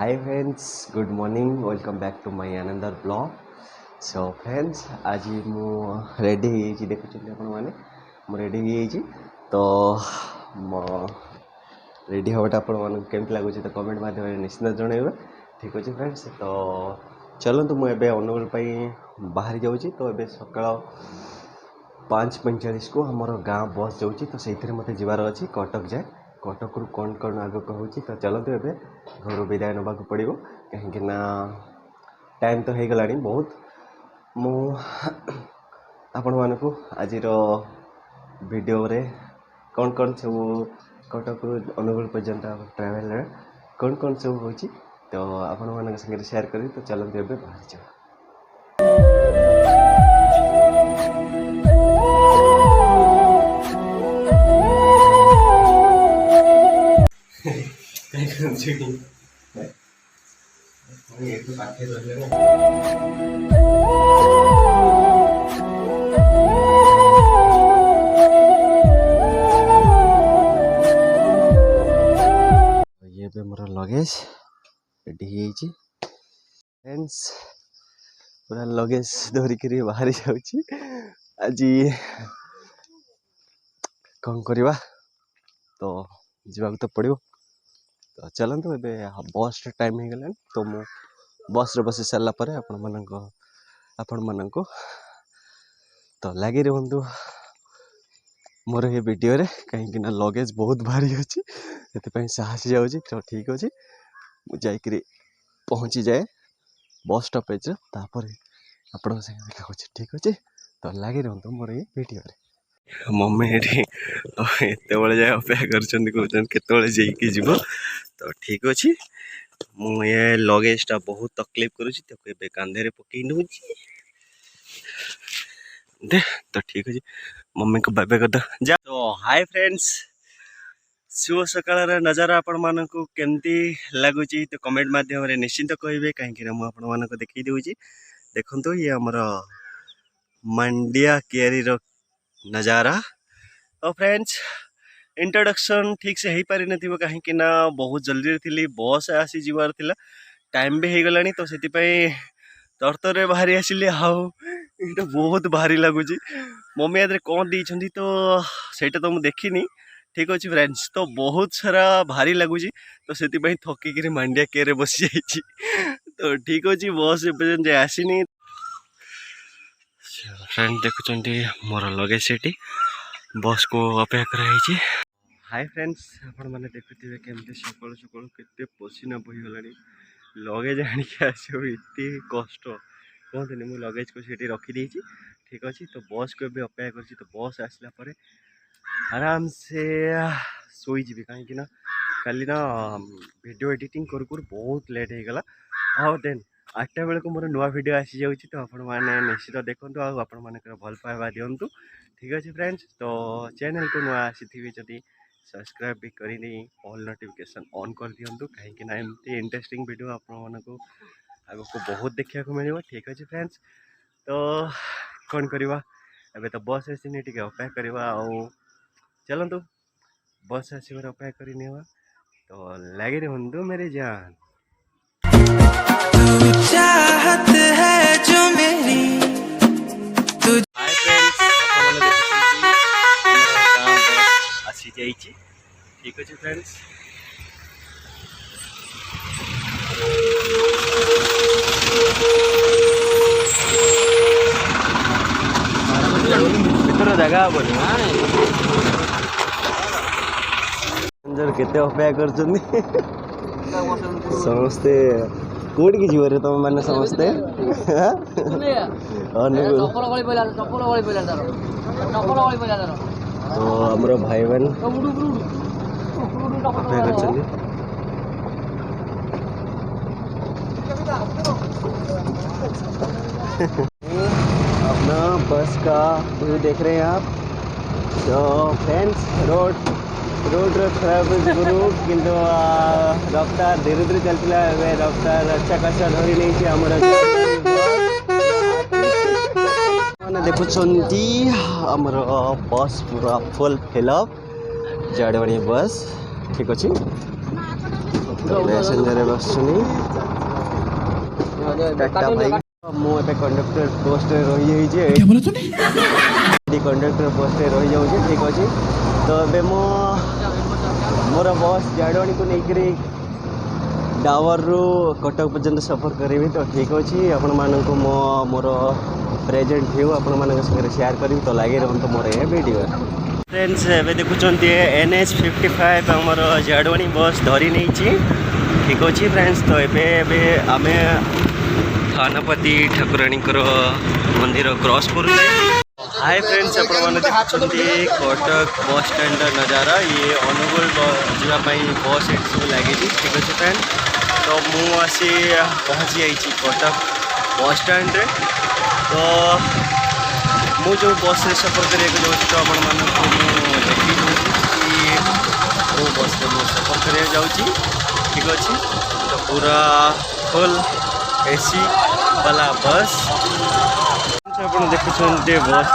Hi friends, good morning, welcome back to my another blog. So friends, आज मु ready हो देखुं आपण मैंने रेडी हो तो रेडी हवाटा आपमती लगुच तो कमेंट मध्यम निश्चित जनइबे। ठीक अच्छे फ्रेंड्स, तो चलतु मुझे अनुगुल बाहरी जाऊँगी। तो ये सका 5:45 को आमर गाँ बस जाऊँगी, तो से मत जबार अच्छी कटक जाए। कटक रू कौन कौन आग कहूँ, तो चलते ए घर विदाय ना पड़ो कहीं टाइम तो हो गला बहुत। मु आपण मानक आज वीडियो रे कौन कौन सब कटक रू अनुगुल पर्यंत ट्रावेल कौन कौन सब हो तो आपण मान संगे शेयर करी। तो चलते ए बाहर जा। ये पे मोर लगेज रेडी फ्रेंड्स, पूरा लगेज धरिक बाहरी जाऊँगी। आज कौन करवा तो जावाक तो पड़ो। तो चलतु ए बस टाइम हो गला, तो मु बस रे बसी सारा पर आपण मानक तो लगी रुहतु मोर ये वीडियो रे, कहीं लगेज बहुत भारी अच्छी से साहसी जाऊँगी। तो ठीक अच्छे मुझे पहुँची जाए बस स्टॉपेज तापर आपण देखा। ठीक अच्छे, तो लगी रुहतु मोर ये वीडियो रे। मम्मी ये जाए अपेक्षा करते जीव। तो ठीक अच्छे, मुझे लगेजटा बहुत तकलीफ करुँची कांधे पकई नौ दे। तो ठीक अच्छे, मम्मी को बाय बाय कर जा। तो हाय फ्रेंड्स, शुभ सकाळ नजारा आपण मानक केमती लगुच तो कमेंट मध्यम निश्चिंत कहे, कहीं मुझे देखी दूसरी। देखो ये आमर मांडिया कियारी नजारा। तो फ्रेंड्स, इंट्रोडक्शन ठीक से हो पारि न कहीं बहुत जल्दी थी, बस आसी जीवार थिला, टाइम भी हो गला। तो से तरतर बाहरी आसिली। ये बहुत भारी लगुच। मम्मी याद कौन देती तो सहीटा तो मुझे देखनी। ठीक अच्छे फ्रेंड्स, तो बहुत सारा भारी लगुच, तो से थकिक मांडिया केयर बसी जाइए। तो ठीक अच्छे, बस एपर्यंत आसनी। फ्रेंड देखुं मोर लगे से बस को अपेक्षा कराई। हाय फ्रेंड्स, आपण मैंने देखुए केमती सकालू सकालू के पसीना बहीगला। लगेज आणिक आसो एत कष्ट कहते मुझे लगेज को सीटी रखीदे। ठीक अच्छे, तो बस को भी अपेक्षा कर। तो बस आसला पर आराम से शोजी कहीं काली ना वीडियो एडिटिंग कर बहुत लेट हो गला। और देन 8टा बेल को मोर नुआ वीडियो आसी जाऊँ। तो आपण मैंने निश्चित देखो आपण मान भल पाइबा दिंतु। ठीक अच्छे फ्रेंड्स, तो चैनल को नुआ आसी जदि सब्सक्राइब भी कर ऑल नोटिफिकेशन ऑन कर दिंतु, कहीं एमती इंटरेस्टिंग वीडियो आपण मानक आग को बहुत देखा मिले। ठीक अच्छे फ्रेंड्स, तो कौन करवा एबे तो बस आसनी टे अपेक्षा करवा। चलतु बस आसवर अपेक्षा करनी। तो लगे रुहतु मेरे जान। चाहत है जो मेरी हाय फ्रेंड्स, आसी जाइए। ठीक अच्छे फ्रेंड्स, जगह केते अपेक्षा कर समस्ते कौट की जीव तुम मैंने समस्ते तो आमर भाई बहन अपेक्षा कर। अपना बस का व्यू देख रहे हैं आप। तो फ्रेंड्स, रोड खराब गुरु किंतु रफ्तार धीरे धीरे चलता है। रफ्तार अच्छा खासा धरी नहीं आमर मैंने देखुं आमर बस पूरा फुल फिलअप जाड़े बस। ठीक अच्छे, पैसेंजर बस टाटा भाई मुझे कंडक्टर पोस्ट रही कंडक्टर पोस्ट रही जाऊँ ठीक अच्छे तो ए मोर बस जाड़वाणी को लेकर डावर रु कटक पर्यंत सफर करी तो ठीक अच्छे आपण मानक मोर प्रेजेंट व्यू आपण मान शेयर करी तो लगे रुहतु मोर ये वीडियो फ्रेंड्स एवं देखुं NH 55 आमर जाड़वाणी बस धरी नहीं ठीक अच्छे फ्रेंड्स तो ये आम थानापति ठाकुराणी मंदिर क्रॉस कर हाय फ्रेंड्स आपण देखुं कटक बस स्टैंड नजारा ये अनुगुल जावाई बस ये सब लगे ठीक अच्छे फ्रेंड तो मुझे पहुँची जाइए कटक बस स्टैंड रे तो मु जो बस रे सफर करने जाऊँ तो आपण मानक देखी दूसरी वो बस रे मुझे सफर करने जाऊँ ठीक अच्छे तो पूरा फुल AC वाला बस आप देखुं बस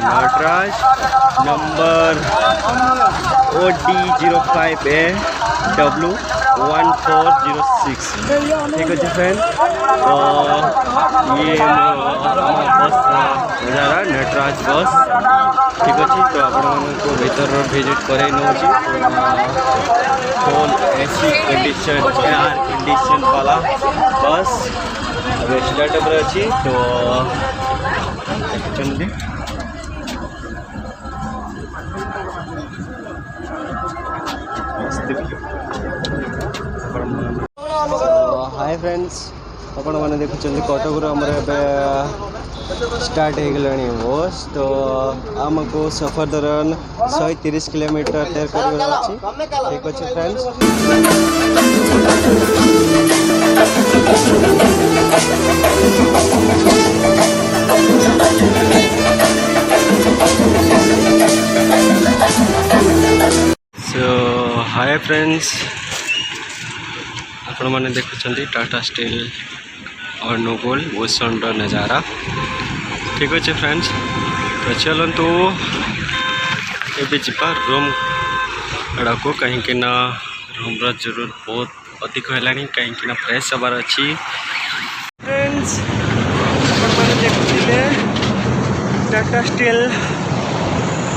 नटराज नंबर OD05A W1406 ठीक अच्छे फ्रेंड तो ये बस नजारा नटराज बस ठीक अच्छे तो आपको भीतर विजिट कर full AC condition air condition वाला बस अब स्टार्टअप अच्छी तो हाय फ्रेंड्स आपण मैंने देखुं कटक आमर स्टार्ट हो गलानी बस तो आमको सफर दौरान 130 किलोमीटर तैर कर ठीक अच्छे फ्रेंड्स सो हाय फ्रेंड्स आपण मैंने देखुं टाटा स्टील अनुगुल भूषण नज़ारा ठीक अच्छे फ्रेंड्स तो चलतु ये जा रूम आड़ा को कहीं रूम जरूर बहुत अधिक है कहीं फ्रेश हबार अच्छी फ्रेंड्स देखुले टाटा स्टील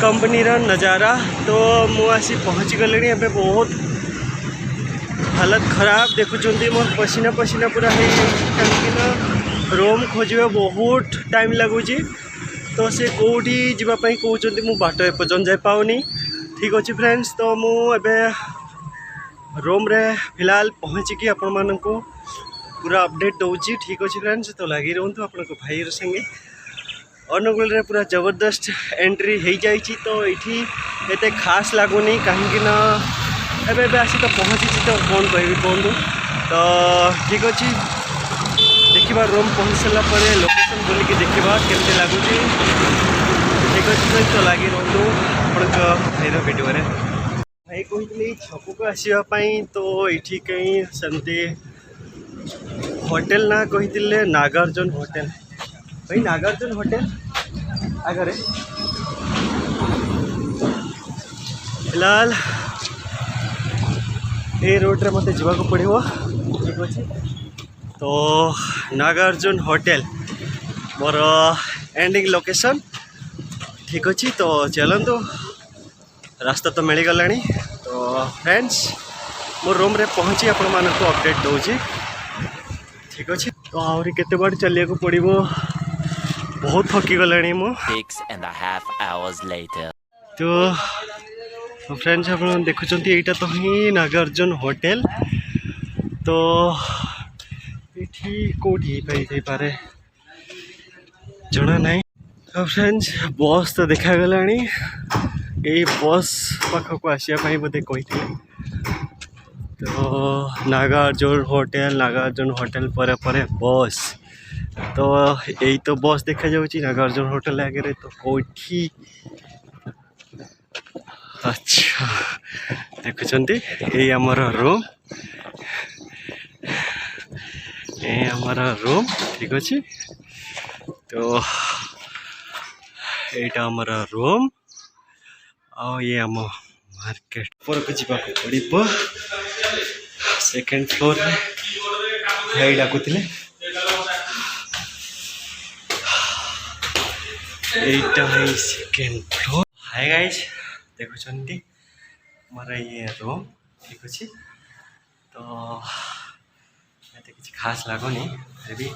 कंपनी नज़ारा तो मुझे पहुँची गले एवं बहुत हालत खराब देखुं मोर पसीना पसीना पूरा है कहीं रूम खोजे बहुत टाइम लगुच तो से कौटी जावाई कहते मुझे बाट एपर्तन जाए पाऊनी ठीक अच्छे फ्रेंड्स तो मुझे रूम रे फिलहाल पहुँचिकी आपण मानक पूरा अपडेट दूसरी ठीक अच्छे फ्रेंड्स तो लगी रुहतु आप भाई संगे अनुगुल रे पूरा जबरदस्त एंट्री हो जाइए तो ये एत खास लगुनि कहीं एवं आसी तो पहुँची तो कौन कह कहूँ तो ठीक अच्छे देखा रूम पहुँच सारापर लोकेशन बुलिकी देखा केमती लगुच ठीक अच्छे तो लगी रुहतु आप भाईर वीडियो भाई कहते छक को आसवाई तो ये कहीं सेमती होटेल ना कही नागार्जुन होटेल भाई नागार्जुन होटेल आगे फिलहाल ये रोड रे मत जावाक पड़ो ठीक अच्छे तो नागार्जुन होटेल मोर एंडिंग लोकेशन ठीक अच्छे तो चलतु रास्ता तो मिलगला तो फ्रेंड्स मो रूम रे पहुँची आपण मानक अपडेट दूसरी ठीक अच्छे तो आहरी केते बार चलिया को पड़ो बहुत थकी गला तो फ्रेंड्स आप देखुं यहाँ तो ही नागार्जुन होटेल तो ये कौटी पारे जना ना तो फ्रेंड्स बस तो देखा गला यही बस पाखक आसवाई बोधे कही तो नागार्जुन होटेल पर बस तो यही तो बस देखा जाऊँगी नागार्जुन होटेल आगे तो कौटी अच्छा देखुं ये आमर रूम ये आमर रूम ठीक अच्छे तो यहाँ आमर रूम आ ये आम मार्केट पर को जावाक पड़ो सेकेंड फ्लोर भाई डाकुले एटा है सेकेंड फ्लोर। हाय गाइज देखुं मोर ये रूम ठीक अच्छे तो ये किसी खास लगुनि फिर भी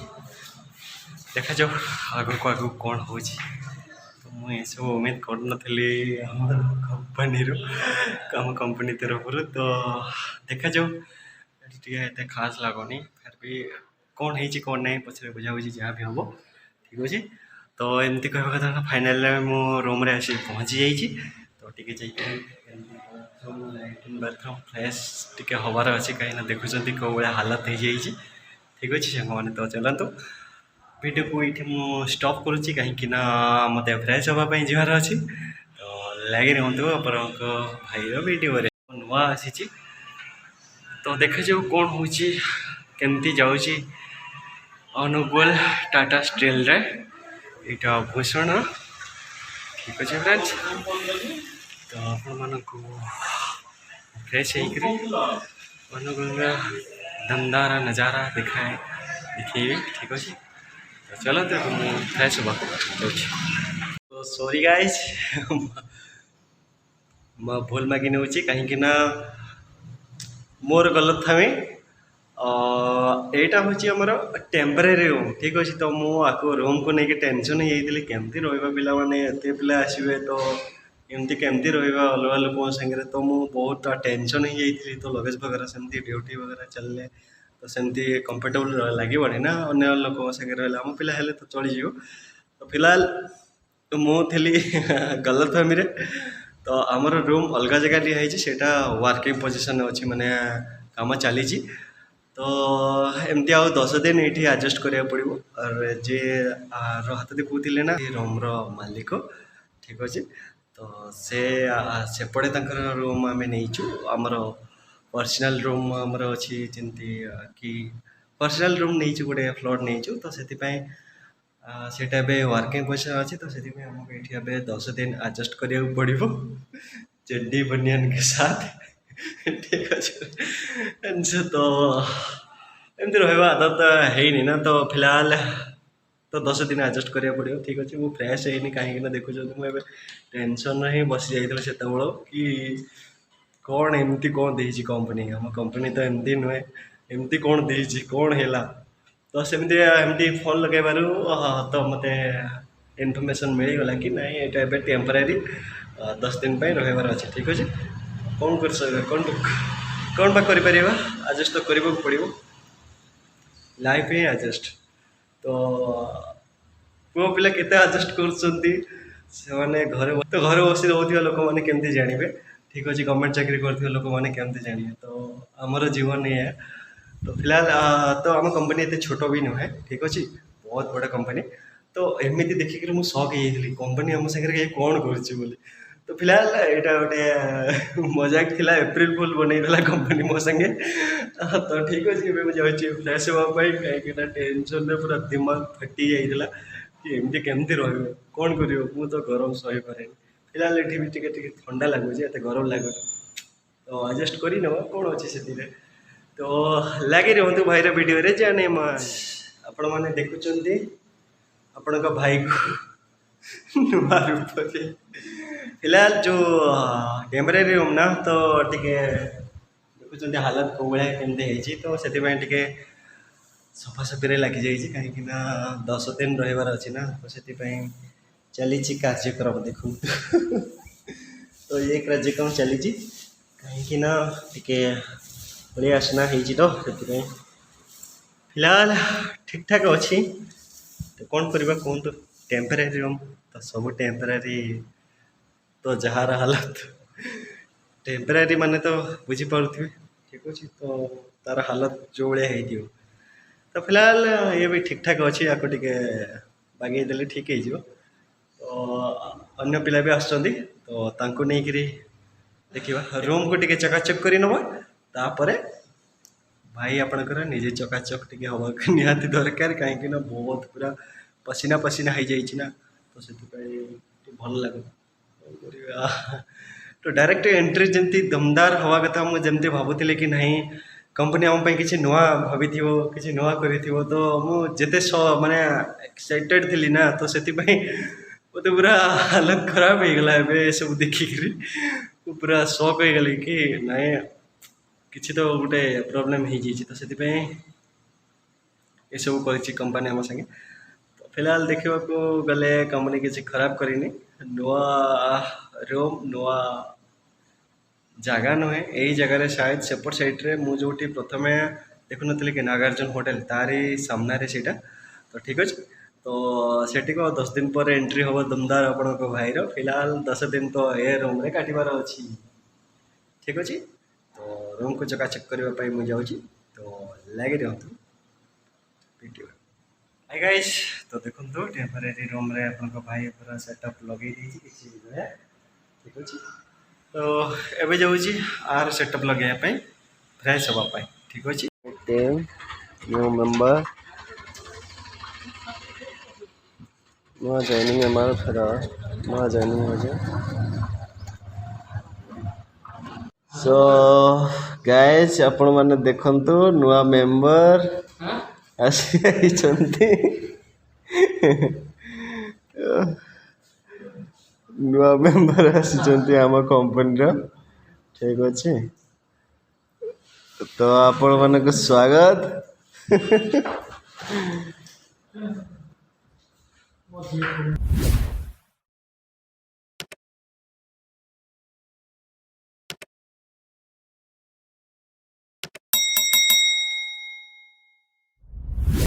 देखा जाओ आग को आग कौन हो तो मुझे सब उम्मीद कर नी कंपनी आम कंपनी तरफ तो देखा जाओ ये खास लगुनि फिर भी कौन है कौन नहीं पचर बुझाबुझी जहाँ भी हम ठीक अच्छे तो एमती कह कथा फाइनाल मो रूम रे आसी पहुँची जाइए तो T latrine bathroom fresh T हबार अच्छे कहीं देखुं कौ भाया हालत हो जाइए ठीक अच्छे सांग मैंने तो चलतु वीडियो को ये मुझे स्टॉप करुच्ची कहीं मत फ्रेश हाँपाई जबार अच्छी तो लगे रुँ अपन भाईर वीडियो नुआ आसी तो देखा जाऊ कौन हो केमती जाऊँगी अनुगुल टाटा स्टील रे यहाँ भूषण ठीक अच्छे फ्रेंड्स तो आपण फ्रेश अनुगुल दमदार नज़ारा दिखाए ठीक अच्छे तो चलो तो फ्रेश हाँ तो सॉरी गाइस मैं भूल मागी नौ कहीं मोर गलत था यहाँ हूँ आमर टेम्परेरी रूम ठीक अच्छे तो मुझे रूम को लेकिन टेंशन ही केमती रहा पिला माने एत पिला आसवे तो एमती केमती रहा अलग लोक सागर तो मुझे बहुत टेंशन ही जाइए तो लगेज वगैरह सेमती ड्यूटी वगैरह चलने तो सेमती कंफर्टेबल लगे ना अन्य लोक सागर आम पिला हेले तो चली जाओ तो फिलहाल तो मुझे गलत फहमी तो आमर रूम अलग जगह दिखाई सेटा वर्किंग पोजिशन अच्छी माने काम चली तो एमती आ 10 दिन ये एडजस्ट करा पड़ो और जे हाथ देखुले ना रूम मालिक ठीक अच्छे तो सेपटे रूम आम नहीं आमर पर्सनल रूम आमर अच्छी जमी कि पर्सनल रूम नहीं गोटे फ्लोर नहीं तो से सेटा वर्किंग पोजिशन अच्छे तो से आमको ये 10 दिन एडजस्ट करा पड़ो चड्डी बनियान के साथ ठीक अच्छे तो एमती रहा आदत है ना तो फिलहाल तो 10 दिन एडजस्ट करा पड़ो ठीक अच्छे मुझे फ्रेश है कहीं देखुं मुझे टेंशन ही बसी जाइए से कि कौन एमती कौन दे कंपनी आम कंपनी तो एमती नुहे एमती कौन दे कौन है तो सेमती एमती फोन लगे तो मत इनफर्मेशन मिलगला कि ना ये टेम्परेरी 10 दिन रहार अच्छे ठीक अच्छे कौन कर कौन बा कर एडजस्ट तो करने को पड़ो लाइफ ही एडजस्ट तो पुओ पिला केते एडजस्ट कर घर तो घर बसी रोआ लोक मैंने केमती जानवे ठीक अच्छे गवर्नमेंट चाकरी कर लोक मैंने केमती जानवे तो आमर जीवन ये तो फिलहाल तो आम कंपनी एत छोट भी नुहे ठीक अच्छे बहुत बड़ा कंपनी तो एमती देखिक मुझे शक हो कंपनी आम सागर कौन कर तो फिलहाल यहाँ गोटे मजाक थिला एप्रिल फुल बनईला कंपनी मो संगे तो ठीक अच्छे मुझे फ्रेश हाँपाई कहीं टेंशन पूरा दिमाग फटी जाइए कि एमती केमती रही कौन कर तो गरम सही पारे फिलहाल ये भी टे ठंडा लगुच एत गरम लगुन तो एडजस्ट कर ना कौन अच्छे से तो लगे रुँ भाईर वीडियो जाने आपण मैंने देखुं आपण भाई को नुआ रूप फिलहाल जो टेम्परेरी रूम ना तो टे देखुं हालत कौ भाया केमती तो से सफासफी लगी जाइए कहीं 10 दिन रहार अच्छी ना तो से चली कार्यक्रम देखु तो ये कार्यक्रम चली कहीं टे पलि आसना तो से फिलहाल ठीक ठाक अच्छी तो कौन करवा कहतु टेम्परेरी रूम तो सब टेम्परेरी तो जहाँ हालत टेम्परेरी माने तो बुझीपे ठीक अच्छे तो तार हालत जो भाया तो फिलहाल ये भी ठीक ठाक अच्छी या बागेदेले ठीक हो तो अन्य पिला भी आसुँच तो नहीं देखा रूम को टे चकाचक कर नवा तापर भाई आपणकर निजे चकाचक टे हवा निहाती दरकार कहीं बहुत पूरा पसीना पसीना हो जाइए ना तो से भल लगे तो डायरेक्ट एंट्री जमी दमदार हवा कथा मुझे भावुली कि नहीं कंपनी आम किसी नुआ भाभी किसी नुआ करी तो मुझे माने एक्साइटेड थी ना तो से मत पूरा हालत खराब हो गला सब देखिक पूरा शॉक हो गली कि नाई किसी तो गोटे प्रोब्लेम हो तो से ये सब कर कंपनी आम संगे तो फिलहाल देखा गले कंपनी किसी खराब करनी नुआ रूम नुआ जगह नुहे यही जगार शायद सेपट साइड्रे मुझे प्रथम देखुन कि नागार्जुन होटेल तारी सामने से तो ठीक अच्छे तो सेठी को 10 दिन पर एंट्री हम दमदार आपण भाई फिलहाल 10 दिन तो ए रूम रे काटबार अच्छी ठीक अच्छे तो रूम को चकाचक करने मुझे जाऊँगी तो लगे रहतु वीडियो हाय गाइस तो देखो टेम्परेरी रूम रे अपन भाई पूरा सेटअप लगे किसी ठीक अच्छे तो एवं जाऊँगी आर सेटअप लगे फ्रेश हाँपाई ठीक अच्छे न्यू मेंबर नुआ जॉइनिंग हमारा फेरा नुआ जॉइनिंग हो जाए सो गाइस आपण माने देखंतु नुआ मेंबर आसी चंती नुआ मेंबर आसी चंती आम कंपनी रो ठीक अछि तो आपण माने को स्वागत